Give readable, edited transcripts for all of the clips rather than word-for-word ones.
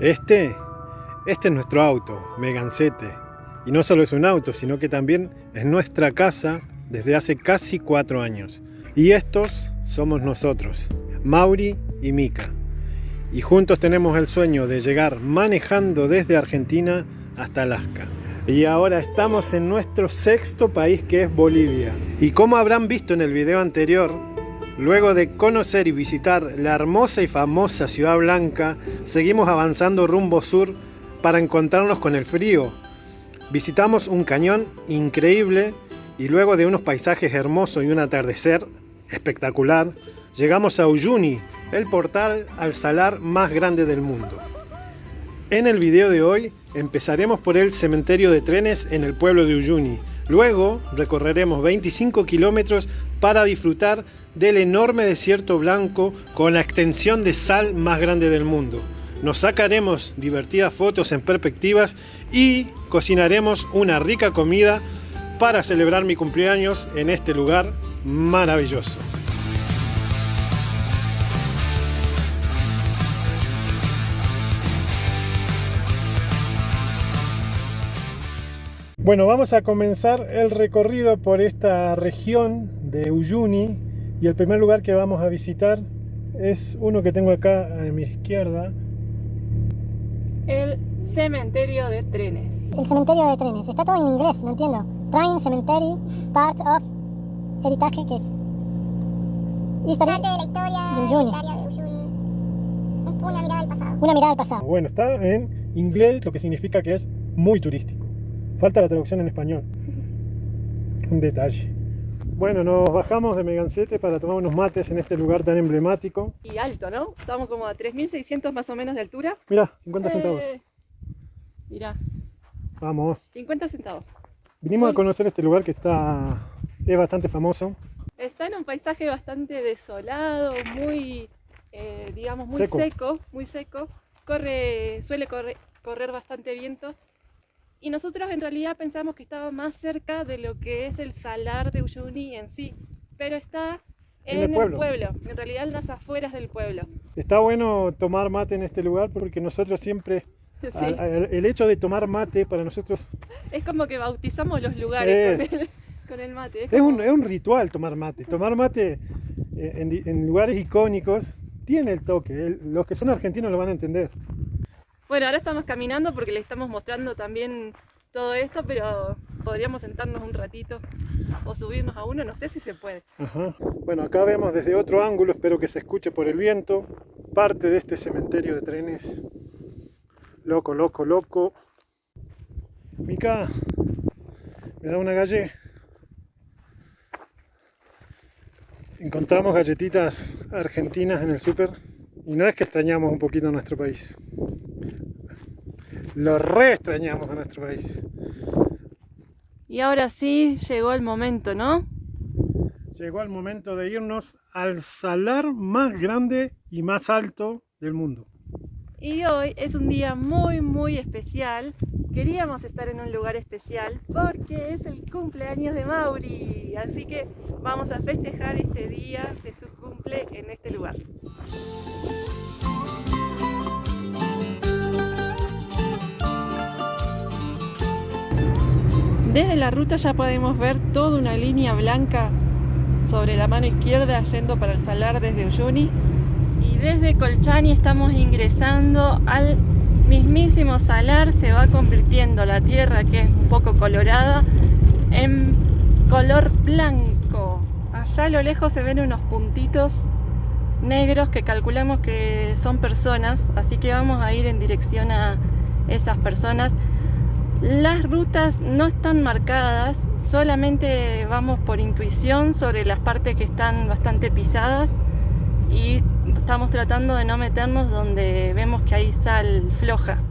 Este es nuestro auto, Megancete. Y no solo es un auto, sino que también es nuestra casa desde hace casi 4 años. Y estos somos nosotros, Mauri y Mika. Y juntos tenemos el sueño de llegar manejando desde Argentina hasta Alaska. Y ahora estamos en nuestro 6.º país, que es Bolivia. Y como habrán visto en el video anterior, luego de conocer y visitar la hermosa y famosa Ciudad Blanca, seguimos avanzando rumbo sur para encontrarnos con el frío. Visitamos un cañón increíble y luego de unos paisajes hermosos y un atardecer espectacular, llegamos a Uyuni, el portal al salar más grande del mundo. En el video de hoy empezaremos por el cementerio de trenes en el pueblo de Uyuni. Luego recorreremos 25 kilómetros para disfrutar del enorme desierto blanco con la extensión de sal más grande del mundo. Nos sacaremos divertidas fotos en perspectivas y cocinaremos una rica comida para celebrar mi cumpleaños en este lugar maravilloso. Bueno, vamos a comenzar el recorrido por esta región de Uyuni y el primer lugar que vamos a visitar es uno que tengo acá a mi izquierda. El cementerio de trenes. El cementerio de trenes. Está todo en inglés, no entiendo. Train Cemetery, Part of Heritage, ¿qué es? Historia Parte de la historia de Uyuni. de Uyuni. Una mirada al pasado. Una mirada al pasado. Bueno, está en inglés, lo que significa que es muy turístico. Falta la traducción en español. Un detalle. Bueno, nos bajamos de Megancete para tomar unos mates en este lugar tan emblemático. Y alto, ¿no? Estamos como a 3.600 más o menos de altura. Mirá, 50 centavos. Mirá, Vamos. 50 centavos. Vinimos a conocer este lugar que es bastante famoso. Está en un paisaje bastante desolado, muy, digamos, muy Seco. muy seco. Suele correr bastante viento. Y nosotros en realidad pensamos que estaba más cerca de lo que es el salar de Uyuni en sí, pero está en el pueblo, en realidad en las afueras del pueblo. Está bueno tomar mate en este lugar porque nosotros siempre, Sí. el hecho de tomar mate para nosotros Es como que bautizamos los lugares con el mate. es un ritual tomar mate. Tomar mate en lugares icónicos tiene el toque. Los que son argentinos lo van a entender. Bueno, ahora estamos caminando porque le estamos mostrando también todo esto, pero podríamos sentarnos un ratito o subirnos a uno, no sé si se puede. Ajá. Bueno, acá vemos desde otro ángulo, espero que se escuche por el viento, parte de este cementerio de trenes. Loco, loco, loco. Mika, me da una galle. Encontramos galletitas argentinas en el súper y no es que extrañamos un poquito nuestro país. Lo re extrañamos a nuestro país. Y ahora sí llegó el momento, ¿no? Llegó el momento de irnos al salar más grande y más alto del mundo. Y hoy es un día muy muy especial. Queríamos estar en un lugar especial porque es el cumpleaños de Mauri. Así que vamos a festejar este día de su cumple en este lugar. Desde la ruta ya podemos ver toda una línea blanca sobre la mano izquierda yendo para el salar desde Uyuni. Y desde Colchani estamos ingresando al mismísimo salar. Se va convirtiendo la tierra, que es un poco colorada, en color blanco. Allá a lo lejos se ven unos puntitos negros que calculamos que son personas, así que vamos a ir en dirección a esas personas. Las rutas no están marcadas, solamente vamos por intuición sobre las partes que están bastante pisadas y estamos tratando de no meternos donde vemos que hay sal floja.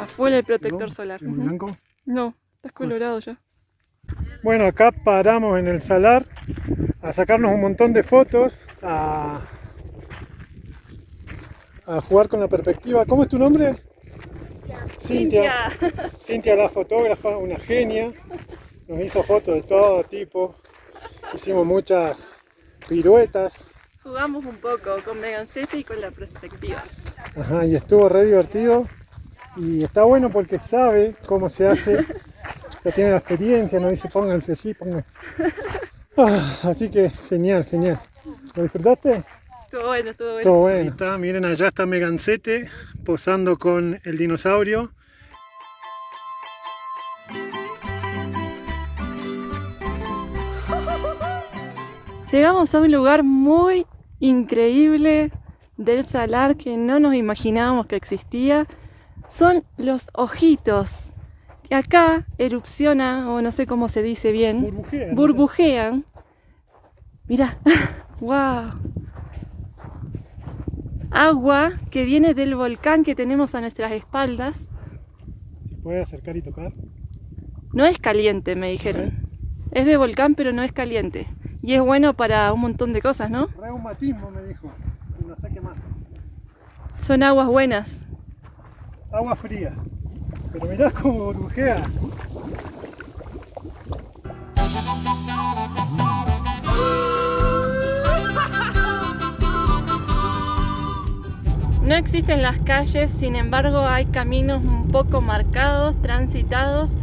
Afuera el protector solar. ¿En blanco? No, está colorado ya. Bueno, acá paramos en el salar a sacarnos un montón de fotos, a jugar con la perspectiva. ¿Cómo es tu nombre? Cintia. Cintia, la fotógrafa, una genia. Nos hizo fotos de todo tipo. Hicimos muchas piruetas. Jugamos un poco con Megancete y con la perspectiva. Ajá, y estuvo re divertido. Y está bueno porque sabe cómo se hace. Ya tiene la experiencia, no dice pónganse así, pónganse. Así que genial, genial. ¿Lo disfrutaste? Estuvo bueno, estuvo bueno. Todo bueno. Ahí está, miren, allá está Megancete posando con el dinosaurio. Llegamos a un lugar muy increíble del salar que no nos imaginábamos que existía. Son los ojitos, que acá erupciona, o no sé cómo se dice bien, burbujean. Mirá, wow. Agua que viene del volcán que tenemos a nuestras espaldas. ¿Se puede acercar y tocar? No es caliente, me dijeron. Es de volcán, pero no es caliente. Y es bueno para un montón de cosas, ¿no? Reumatismo, me dijo. Y no sé qué más. Son aguas buenas. Agua fría. Pero mirá cómo burbujea. No existen las calles, sin embargo hay caminos un poco marcados, transitados.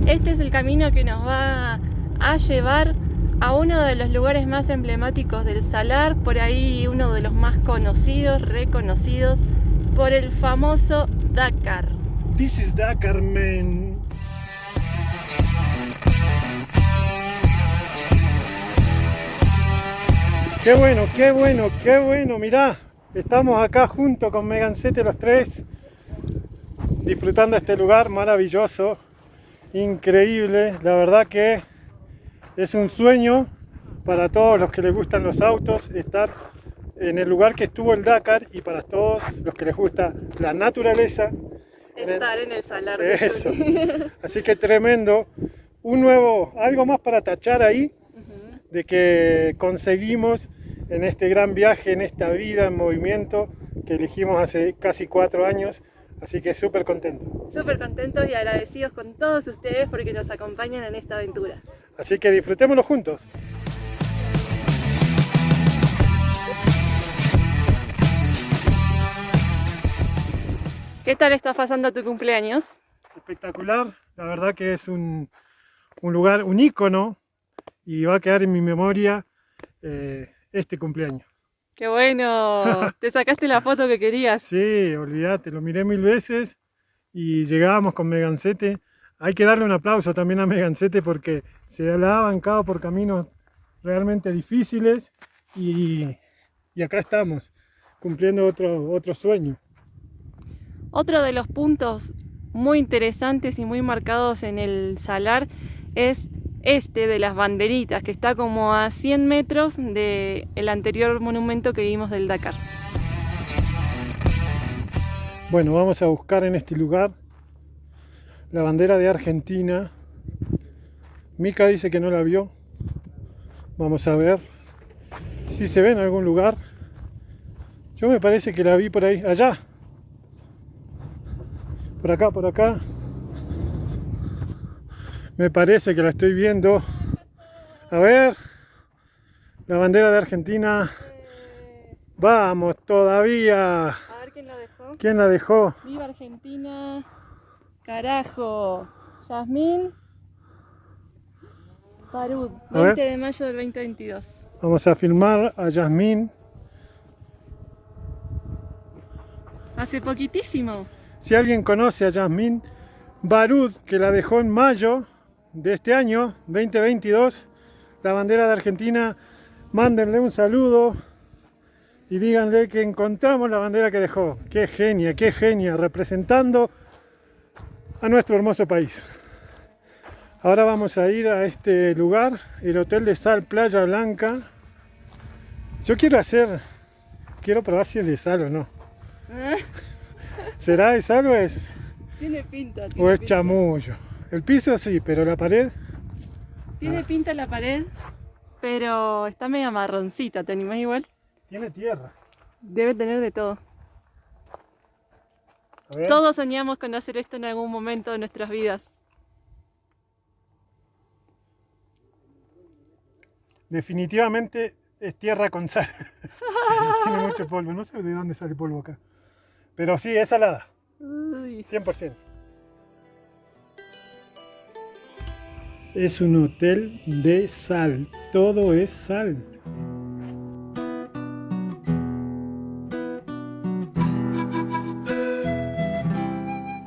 Este es el camino que nos va a llevar a uno de los lugares más emblemáticos del salar, por ahí uno de los más conocidos, reconocidos, por el famoso Dakar. This is Dakar, man. Qué bueno, qué bueno, qué bueno, mirá. Estamos acá junto con Megancete los tres, disfrutando este lugar maravilloso, increíble. La verdad que es un sueño para todos los que les gustan los autos estar en el lugar que estuvo el Dakar, y para todos los que les gusta la naturaleza. Estar en el salar de Eso. Uyuni. Así que tremendo. Un nuevo, algo más para tachar ahí, de que conseguimos en este gran viaje, en esta vida en movimiento que elegimos hace casi 4 años. Así que súper contento. Súper contentos y agradecidos con todos ustedes porque nos acompañan en esta aventura. Así que disfrutémoslo juntos. ¿Qué tal está pasando tu cumpleaños? Espectacular, la verdad que es un lugar, un ícono, y va a quedar en mi memoria este cumpleaños. ¡Qué bueno! ¿Te sacaste la foto que querías? Sí, olvídate, lo miré 1000 veces y llegábamos con Megancete. Hay que darle un aplauso también a Megancete porque se la ha bancado por caminos realmente difíciles y acá estamos, cumpliendo otro sueño. Otro de los puntos muy interesantes y muy marcados en el salar es este de las banderitas, que está como a 100 metros del anterior monumento que vimos del Dakar. Bueno, vamos a buscar en este lugar la bandera de Argentina. Mica dice que no la vio. Vamos a ver si se ve en algún lugar. Yo me parece que la vi por ahí, allá. Por acá, por acá. Me parece que la estoy viendo. A ver. La bandera de Argentina. Vamos, todavía. A ver quién la dejó. ¿Quién la dejó? ¡Viva Argentina! ¡Carajo! Yasmín Barud, 20 de mayo del 2022. Vamos a filmar a Yasmín. Hace poquitísimo. Si alguien conoce a Yasmín Barud, que la dejó en mayo de este año, 2022, la bandera de Argentina, mándenle un saludo y díganle que encontramos la bandera que dejó. Qué genia, representando a nuestro hermoso país. Ahora vamos a ir a este lugar, el Hotel de Sal Playa Blanca. Yo quiero probar si es de sal o no. ¿Será de sal o es? Tiene pinta. ¿O es chamullo? El piso sí, pero la pared. Tiene pinta la pared, pero está media marroncita, ¿te animás igual? Tiene tierra. Debe tener de todo. A ver. Todos soñamos con hacer esto en algún momento de nuestras vidas. Definitivamente es tierra con sal. Tiene mucho polvo, no sé de dónde sale polvo acá. Pero sí, es salada, Uy. 100%. Es un hotel de sal, todo es sal.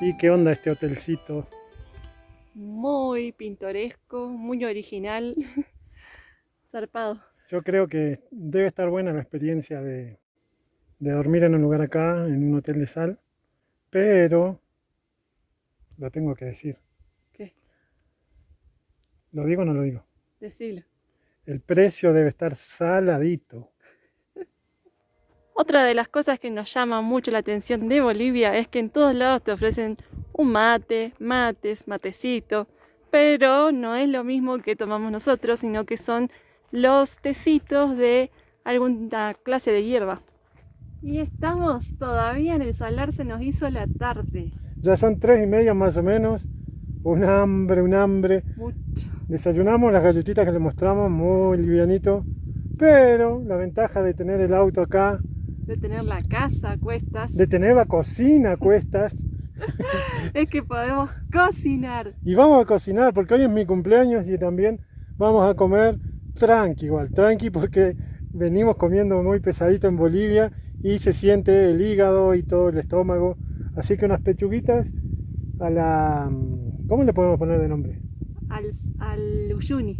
¿Y qué onda este hotelcito? Muy pintoresco, muy original. Zarpado. Yo creo que debe estar buena la experiencia de dormir en un lugar acá, en un hotel de sal, pero lo tengo que decir. ¿Qué? ¿Lo digo o no lo digo? Decilo. El precio debe estar saladito. Otra de las cosas que nos llama mucho la atención de Bolivia es que en todos lados te ofrecen un mate, mates, matecito, pero no es lo mismo que tomamos nosotros, sino que son los tecitos de alguna clase de hierba. Y estamos todavía en el salar, se nos hizo la tarde. Ya son 3:30 más o menos. Un hambre, un hambre. Mucho. Desayunamos las galletitas que les mostramos, muy livianito. Pero la ventaja de tener el auto acá, De tener la casa a cuestas, de tener la cocina a cuestas, es que podemos cocinar. y vamos a cocinar porque hoy es mi cumpleaños y también vamos a comer tranqui igual, tranqui porque venimos comiendo muy pesadito en Bolivia y se siente el hígado y todo el estómago. Así que unas pechuguitas a la... ¿Cómo le podemos poner de nombre? Al Uyuni.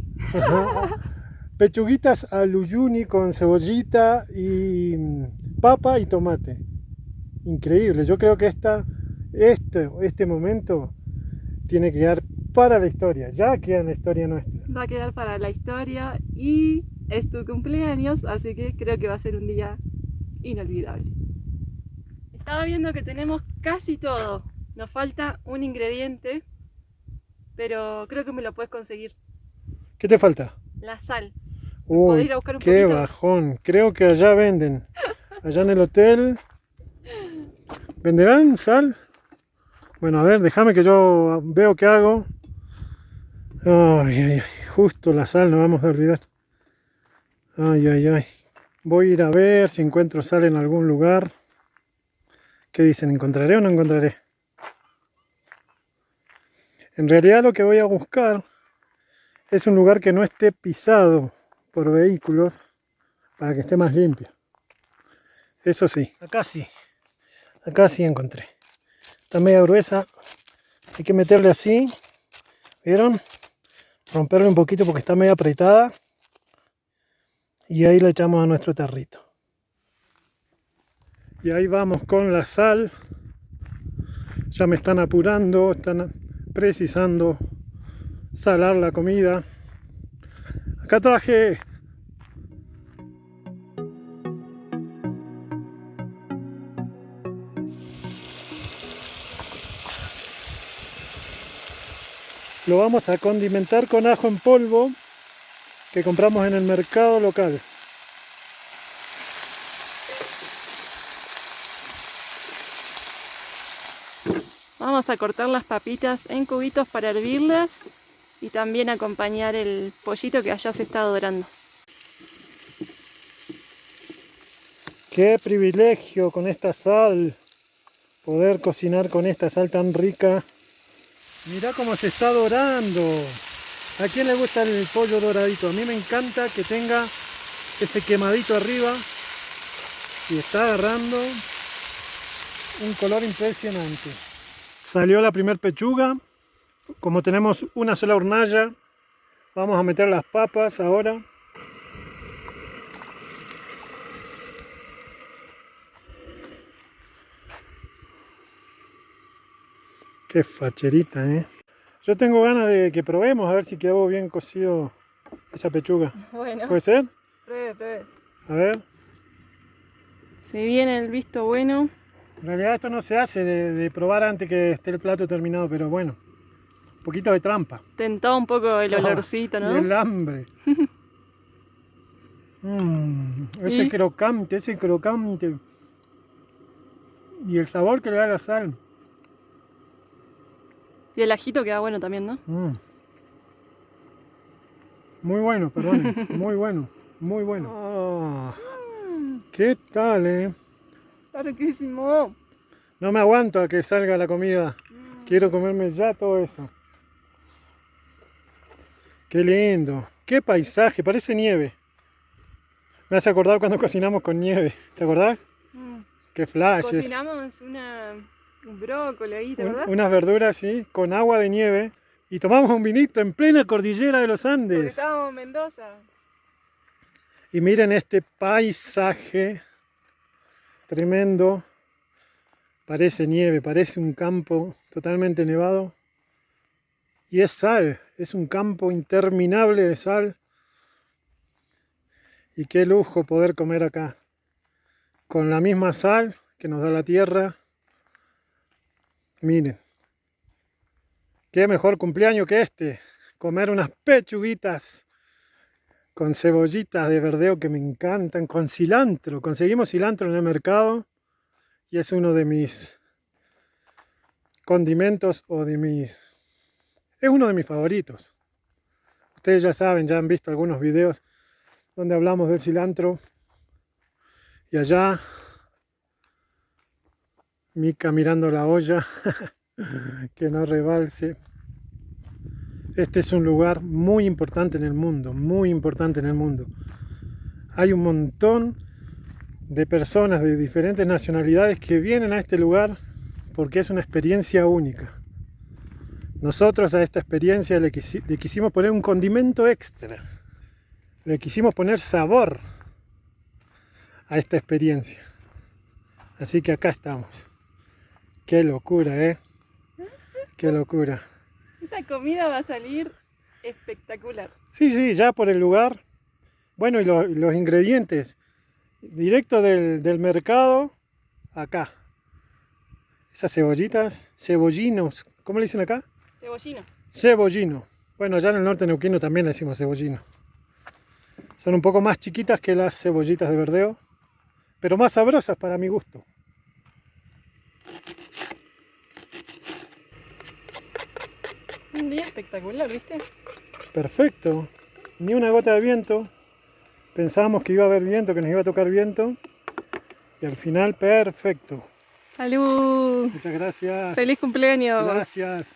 Pechuguitas al uyuni con cebollita y papa y tomate. Increíble. Yo creo que este momento tiene que quedar para la historia. Ya queda en la historia nuestra. Va a quedar para la historia y es tu cumpleaños, así que creo que va a ser un día inolvidable. Estaba viendo que tenemos casi todo. Nos falta un ingrediente, pero creo que me lo puedes conseguir. ¿Qué te falta? La sal. ¿Podés ir a buscar un qué poquito? bajón. Creo que allá venden. Allá en el hotel. ¿Venderán sal? Bueno, a ver, déjame que yo veo qué hago. Ay, ay, ay. Justo la sal nos vamos a olvidar. Ay, ay, ay. Voy a ir a ver si encuentro sal en algún lugar. ¿Qué dicen? ¿Encontraré o no encontraré? En realidad lo que voy a buscar es un lugar que no esté pisado por vehículos para que esté más limpio. Eso sí, acá sí encontré. Está media gruesa, hay que meterle así, ¿vieron? Romperle un poquito porque está media apretada y ahí le echamos a nuestro tarrito. Y ahí vamos con la sal. Ya me están apurando, están precisando salar la comida. Acá traje lo vamos a condimentar con ajo en polvo que compramos en el mercado local. Vamos a cortar las papitas en cubitos para hervirlas y también acompañar el pollito que allá se está dorando. Qué privilegio con esta sal, poder cocinar con esta sal tan rica. Mirá cómo se está dorando. ¿A quién le gusta el pollo doradito? A mí me encanta que tenga ese quemadito arriba y está agarrando un color impresionante. Salió la primer pechuga. Como tenemos una sola hornalla, vamos a meter las papas ahora. Qué facherita, ¿eh? Yo tengo ganas de que probemos a ver si quedó bien cocido esa pechuga. Bueno, ¿Puede ser? pruebe. A ver. Se viene el visto bueno. En realidad esto no se hace de probar antes que esté el plato terminado, pero bueno. Un poquito de trampa. Tentó un poco el olorcito, ¿no? Y el hambre. Ese ¿Y? crocante, ese crocante. Y el sabor que le da la sal. Y el ajito queda bueno también, ¿no? Muy bueno, perdón. Muy bueno. Muy bueno. Oh, ¿qué tal, Está riquísimo. No me aguanto a que salga la comida. Quiero comerme ya todo eso. Qué lindo. Qué paisaje. Parece nieve. Me hace acordar cuando cocinamos con nieve. ¿Te acordás? Qué flashes. Cocinamos un brócoli ahí, ¿te acordás? Unas verduras, sí, con agua de nieve. Y tomamos un vinito en plena cordillera de los Andes. Porque estábamos en Mendoza. Y miren este paisaje tremendo. Parece nieve, parece un campo totalmente nevado. Y es sal, es un campo interminable de sal. Y qué lujo poder comer acá. Con la misma sal que nos da la tierra. Miren. Qué mejor cumpleaños que este. Comer unas pechuguitas con cebollitas de verdeo que me encantan. Con cilantro. Conseguimos cilantro en el mercado. Y es uno de mis condimentos o de mis... Es uno de mis favoritos. Ustedes ya saben, ya han visto algunos videos donde hablamos del cilantro. Y allá, Mica mirando la olla, que no rebalse. Este es un lugar muy importante en el mundo, muy importante en el mundo. Hay un montón de personas de diferentes nacionalidades que vienen a este lugar porque es una experiencia única. Nosotros a esta experiencia le quisimos poner un condimento extra. Le quisimos poner sabor a esta experiencia. Así que acá estamos. Qué locura, ¿eh? Qué locura. Esta comida va a salir espectacular. Sí, sí, ya por el lugar. Bueno, y los ingredientes. Directo del mercado, acá. Esas cebollitas, cebollinos. ¿Cómo le dicen acá? Cebollino. Cebollino. Bueno, allá en el norte neuquino también le decimos cebollino. Son un poco más chiquitas que las cebollitas de verdeo, pero más sabrosas para mi gusto. Un día espectacular, ¿viste? Perfecto. Ni una gota de viento. Pensábamos que iba a haber viento, que nos iba a tocar viento. Y al final, perfecto. ¡Salud! Muchas gracias. ¡Feliz cumpleaños! Gracias.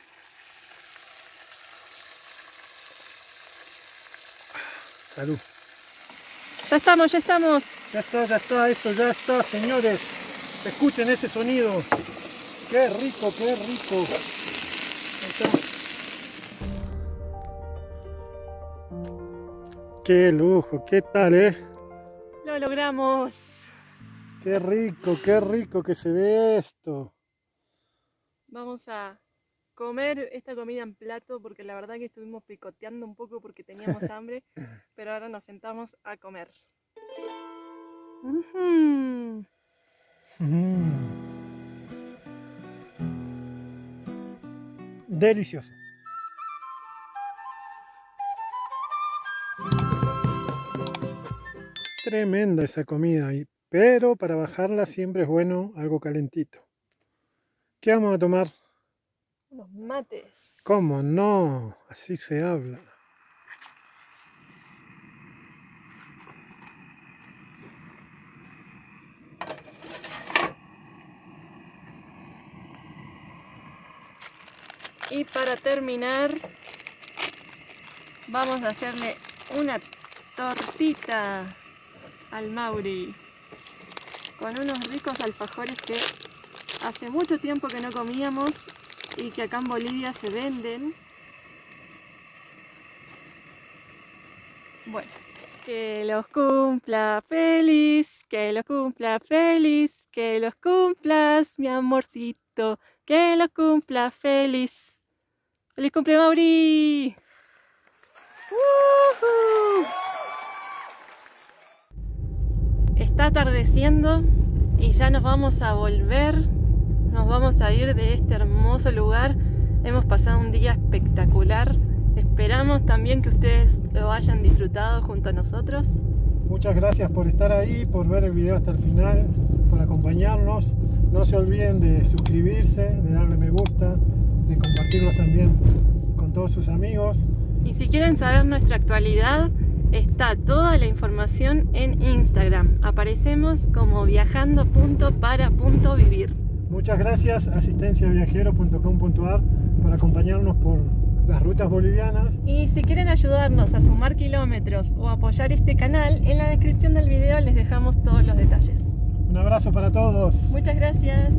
Salud. Ya estamos, ya estamos. Ya está, esto ya está, señores. Escuchen ese sonido. Qué rico, qué rico. Ahí está. Qué lujo, qué tal, Lo logramos. qué rico que se ve esto. Vamos a comer esta comida en plato porque la verdad que estuvimos picoteando un poco porque teníamos hambre, pero ahora nos sentamos a comer. Delicioso. Tremenda esa comida, pero para bajarla siempre es bueno algo calentito. ¿Qué vamos a tomar? Unos mates. ¿Cómo no? Así se habla. Y para terminar, vamos a hacerle una tortita al Mauri con unos ricos alfajores que hace mucho tiempo que no comíamos y que acá en Bolivia se venden. Bueno, que los cumpla feliz, que los cumpla feliz, que los cumplas, mi amorcito, que los cumpla feliz. ¡Feliz cumple, Mauri! ¡Woohoo! Está atardeciendo y ya nos vamos a volver, nos vamos a ir de este hermoso lugar. Hemos pasado un día espectacular. Esperamos también que ustedes lo hayan disfrutado junto a nosotros. Muchas gracias por estar ahí, por ver el video hasta el final, por acompañarnos. No se olviden de suscribirse, de darle me gusta, de compartirlos también con todos sus amigos. Y si quieren saber nuestra actualidad, Está toda la información en Instagram. Aparecemos como viajando.para.vivir. Muchas gracias asistenciaviajero.com.ar por acompañarnos por las rutas bolivianas. Y si quieren ayudarnos a sumar kilómetros o apoyar este canal, en la descripción del video les dejamos todos los detalles. Un abrazo para todos. Muchas gracias.